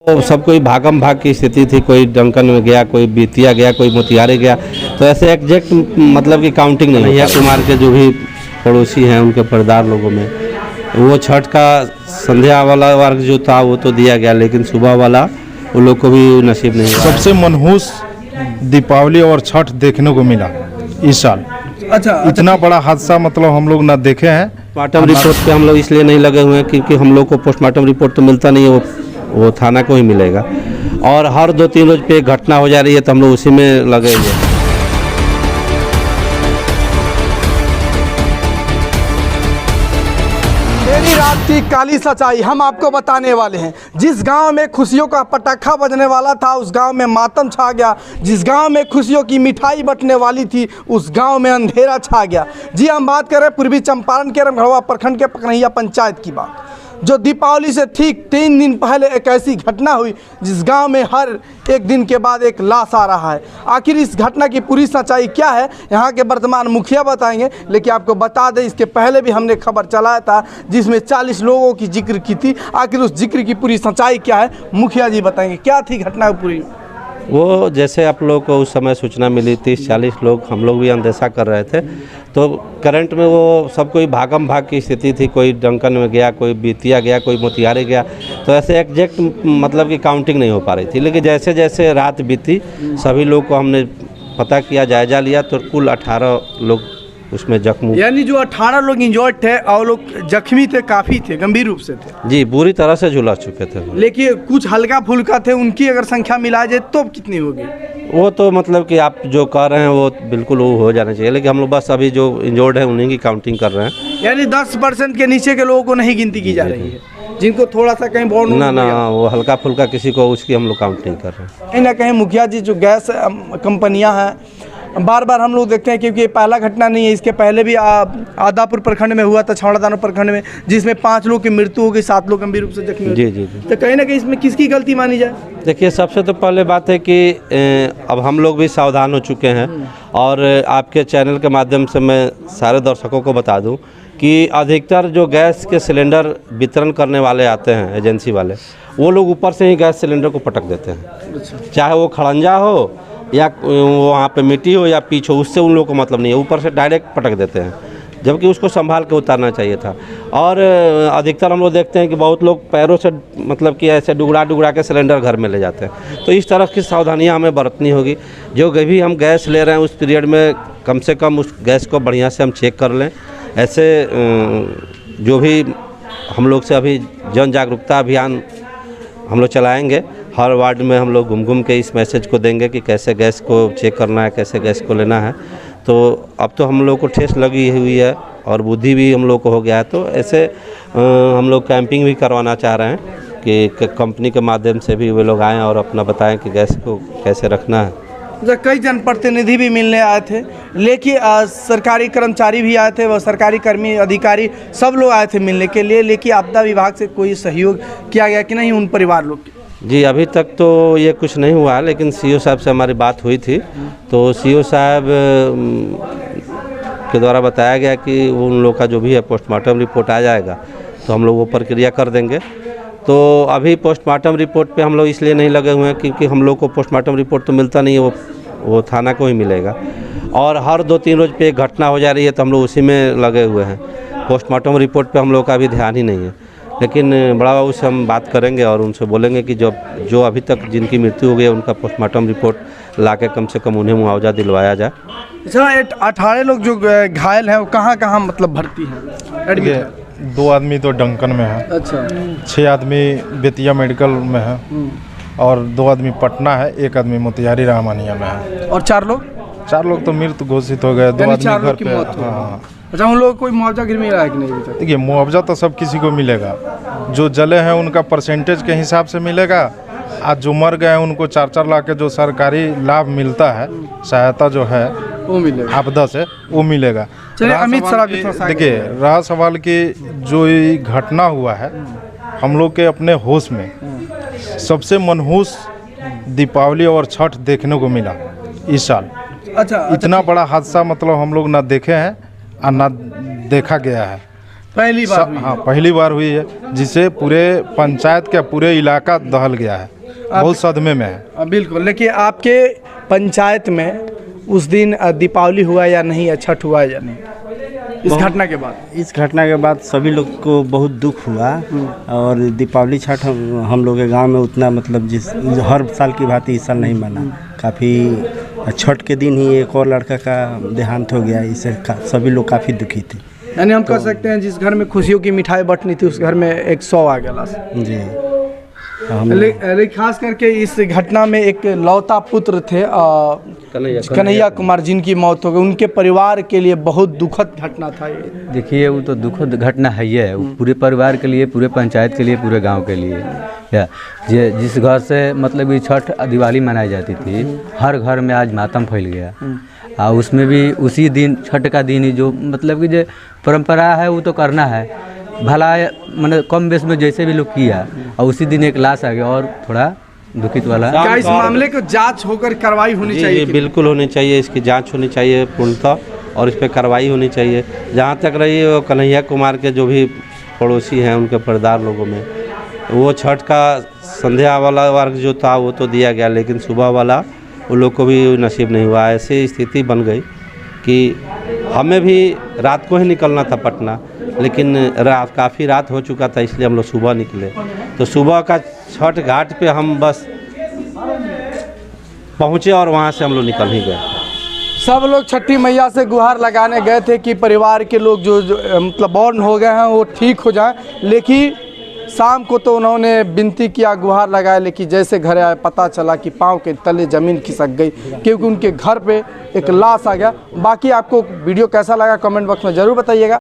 तो सब कोई भागम भाग की स्थिति थी, कोई डंकन में गया, कोई बेतिया गया, कोई मोतिहारी गया, तो ऐसे एग्जैक्ट मतलब कि काउंटिंग नहीं है। कुमार के जो भी पड़ोसी हैं उनके परिवार लोगों में वो छठ का संध्या वाला वर्ग जो था वो तो दिया गया, लेकिन सुबह वाला वो लोग को भी नसीब नहीं हुआ। सबसे मनहूस दीपावली और छठ देखने को मिला इस साल। अच्छा, इतना बड़ा हादसा मतलब हम लोग ना देखे हैं। पोस्टमार्टम रिपोर्ट पे हम लोग इसलिए नहीं लगे हुए हैं क्योंकि हम लोग को पोस्टमार्टम रिपोर्ट तो मिलता नहीं है, वो थाना को ही मिलेगा। और हर 2-3 रोज पे घटना हो जा रही है तो हम लोग उसी में लगे हुए हैं। देरी रात की काली सच्चाई हम आपको बताने वाले हैं। जिस गांव में खुशियों का पटाखा बजने वाला था उस गांव में मातम छा गया। जिस गांव में खुशियों की मिठाई बंटने वाली थी उस गांव में अंधेरा छा गया। जी, हम बात करें पूर्वी चंपारण के रमगढ़वा प्रखंड के पकनहिया पंचायत की बात, जो दीपावली से ठीक 3 दिन पहले एक ऐसी घटना हुई जिस गांव में हर एक दिन के बाद एक लाश आ रहा है। आखिर इस घटना की पूरी सच्चाई क्या है यहाँ के वर्तमान मुखिया बताएंगे, लेकिन आपको बता दें इसके पहले भी हमने खबर चलाया था जिसमें 40 लोगों की जिक्र की थी। आखिर उस जिक्र की पूरी सच्चाई क्या है मुखिया जी बताएंगे, क्या थी घटना पूरी। वो जैसे आप लोग को उस समय सूचना मिली 30-40 लोग, हम लोग भी अंदेशा कर रहे थे, तो करंट में वो सब कोई भागम भाग की स्थिति थी, कोई डंकन में गया, कोई बेतिया गया, कोई मोतिहारी गया, तो ऐसे एग्जैक्ट मतलब कि काउंटिंग नहीं हो पा रही थी। लेकिन जैसे जैसे रात बीती सभी लोग को हमने पता किया, जायजा लिया, तो कुल 18 लोग उसमें जख्म, यानी जो 18 लोग इंजर्ड थे और लोग जख्मी थे, काफ़ी थे, गंभीर रूप से थे। जी, बुरी तरह से झुलस चुके थे। लेकिन कुछ हल्का फुल्का थे, उनकी अगर संख्या मिला जाए तो कितनी होगी? वो तो मतलब कि आप जो कह रहे हैं वो बिल्कुल वो हो जाना चाहिए, लेकिन हम लोग बस अभी जो इंजर्ड है उन्हीं की काउंटिंग कर रहे हैं। यानी 10% के नीचे के लोगों को नहीं गिनती की जा रही है, जिनको थोड़ा सा कहीं बॉन्ड ना वो हल्का फुल्का किसी को उसकी हम लोग काउंट नहीं कर रहे हैं। कहीं ना कहीं मुखिया जी जो गैस कंपनियां हैं बार बार हम लोग देखते हैं, क्योंकि ये पहला घटना नहीं है, इसके पहले भी आदापुर प्रखंड में हुआ था, छावड़ादानो प्रखंड में, जिसमें 5 लोग की मृत्यु हो गई, 7 लोग गंभीर रूप से जख्मी। जी जी जी। तो कहीं ना कहीं इसमें किसकी गलती मानी जाए? देखिए, सबसे तो पहले बात है कि अब हम लोग भी सावधान हो चुके हैं, और आपके चैनल के माध्यम से मैं सारे दर्शकों को बता दूं कि अधिकतर जो गैस के सिलेंडर वितरण करने वाले आते हैं, एजेंसी वाले, वो लोग ऊपर से ही गैस सिलेंडर को पटक देते हैं। चाहे वो खड़ंजा हो या वहाँ पे मिट्टी हो या पीछ हो, उससे उन लोगों को मतलब नहीं है, ऊपर से डायरेक्ट पटक देते हैं, जबकि उसको संभाल के उतारना चाहिए था। और अधिकतर हम लोग देखते हैं कि बहुत लोग पैरों से मतलब कि ऐसे डुगड़ा के सिलेंडर घर में ले जाते हैं। तो इस तरह की सावधानियां हमें बरतनी होगी। जो भी हम गैस ले रहे हैं उस पीरियड में कम से कम उस गैस को बढ़िया से हम चेक कर लें। ऐसे जो भी हम लोग से अभी जन जागरूकता अभियान हम लोग चलाएँगे, हर वार्ड में हम लोग घूम के इस मैसेज को देंगे कि कैसे गैस को चेक करना है, कैसे गैस को लेना है। तो अब तो हम लोग को ठेस लगी हुई है और बुद्धि भी हम लोग को हो गया है, तो ऐसे हम लोग कैंपिंग भी करवाना चाह रहे हैं कि कंपनी के माध्यम से भी वे लोग आएँ और अपना बताएं कि गैस को कैसे रखना है। कई जनप्रतिनिधि भी मिलने आए थे, लेकिन सरकारी कर्मचारी भी आए थे, वह सरकारी कर्मी अधिकारी सब लोग आए थे मिलने के लिए, लेकिन आपदा विभाग से कोई सहयोग किया गया कि नहीं उन परिवार लोग की? जी, अभी तक तो ये कुछ नहीं हुआ, लेकिन सीओ साहब से हमारी बात हुई थी, तो सीओ साहब के द्वारा बताया गया कि उन लोग का जो भी है पोस्टमार्टम रिपोर्ट आ जाएगा तो हम लोग वो प्रक्रिया कर देंगे। तो अभी पोस्टमार्टम रिपोर्ट पे हम लोग इसलिए नहीं लगे हुए हैं क्योंकि हम लोग को पोस्टमार्टम रिपोर्ट तो मिलता नहीं है, वो थाना को ही मिलेगा। और हर 2-3 रोज पे एक घटना हो जा रही है तो हम लोग उसी में लगे हुए हैं। पोस्टमार्टम रिपोर्ट पे हम लोग का अभी ध्यान ही नहीं है, लेकिन बड़ा बाबू से हम बात करेंगे और उनसे बोलेंगे कि जो अभी तक जिनकी मृत्यु हो गई है उनका पोस्टमार्टम रिपोर्ट लाके कम से कम उन्हें मुआवजा दिलवाया जाए। अच्छा, 18 लोग जो घायल हैं वो कहाँ मतलब भर्ती हैं? 2 आदमी तो डंकन में है। अच्छा। 6 आदमी बेतिया मेडिकल में है और 2 आदमी पटना है, 1 आदमी मोतिहारी रामानिया में है। और 4 लोग? 4 लोग तो मृत घोषित हो गए, 2 आदमी घर पे। हाँ। अच्छा, उन लोगों को कोई मुआवजा मिला है कि नहीं? देखिए, मुआवजा तो सब किसी को मिलेगा, जो जले हैं उनका परसेंटेज के हिसाब से मिलेगा, आज जो मर गए हैं उनको 4-4 लाख के जो सरकारी लाभ मिलता है, सहायता जो है वो मिलेगा, आपदा से वो मिलेगा। देखिए, रहा सवाल कि जो ये घटना हुआ है हम लोग के अपने होश में सबसे मनहूस दीपावली और छठ देखने को मिला इस साल। अच्छा, इतना बड़ा हादसा मतलब हम लोग ना देखे हैं और ना देखा गया है। पहली बार हुई हाँ, पहली बार हुई है, जिससे पूरे पंचायत का पूरे इलाका दहल गया है, बहुत सदमे में है। बिल्कुल। लेकिन आपके पंचायत में उस दिन दीपावली हुआ या नहीं, छठ हुआ या नहीं, इस घटना के बाद? इस घटना के बाद सभी लोग को बहुत दुख हुआ और दीपावली छठ हम लोग के गांव में उतना मतलब जिस हर साल की भांति इस साल नहीं मना। काफ़ी छठ के दिन ही एक और लड़का का देहांत हो गया, इससे सभी लोग काफ़ी दुखी थे। यानी हम कह सकते हैं जिस घर में खुशियों की मिठाई बंटनी थी उस घर में 100 आ गया लाश। जी। लेकिन खास करके इस घटना में एक लौता पुत्र थे कन्हैया कुमार, जिनकी मौत हो गई। उनके परिवार के लिए बहुत दुखद घटना था ये। देखिए वो तो दुखद घटना है ही है, वो पूरे परिवार के लिए, पूरे पंचायत के लिए, पूरे गांव के लिए। या जिस घर से मतलब कि छठ दिवाली मनाई जाती थी, हर घर में आज मातम फैल गया। और उसमें भी उसी दिन छठ का दिन ही जो मतलब कि जो परंपरा है वो तो करना है, भला मतलब कम बेस में जैसे भी लोग किया, और उसी दिन एक लाश आ गया और थोड़ा दुखित वाला। क्या इस मामले को जांच होकर कार्रवाई होनी चाहिए? जी बिल्कुल होनी चाहिए, इसकी जांच होनी चाहिए पूर्णतः, और इस पर कार्रवाई होनी चाहिए। जहाँ तक रही वो कन्हैया कुमार के जो भी पड़ोसी हैं उनके परिवार लोगों में, वो छठ का संध्या वाला वर्ग जो था वो तो दिया गया, लेकिन सुबह वाला उन लोग को भी नसीब नहीं हुआ। ऐसी स्थिति बन गई कि हमें भी रात को ही निकलना था पटना, लेकिन काफ़ी रात हो चुका था, इसलिए हम लोग सुबह निकले। तो सुबह का छठ घाट पे हम बस पहुँचे और वहाँ से हम लोग निकल ही गए। सब लोग छठी मैया से गुहार लगाने गए थे कि परिवार के लोग जो मतलब बॉर्न हो गए हैं वो ठीक हो जाएं, लेकिन शाम को तो उन्होंने विनती किया, गुहार लगाए, लेकिन जैसे घर आए पता चला कि पाँव के तले ज़मीन खिसक गई, क्योंकि उनके घर पे एक लाश आ गया। बाकी आपको वीडियो कैसा लगा कमेंट बॉक्स में ज़रूर बताइएगा।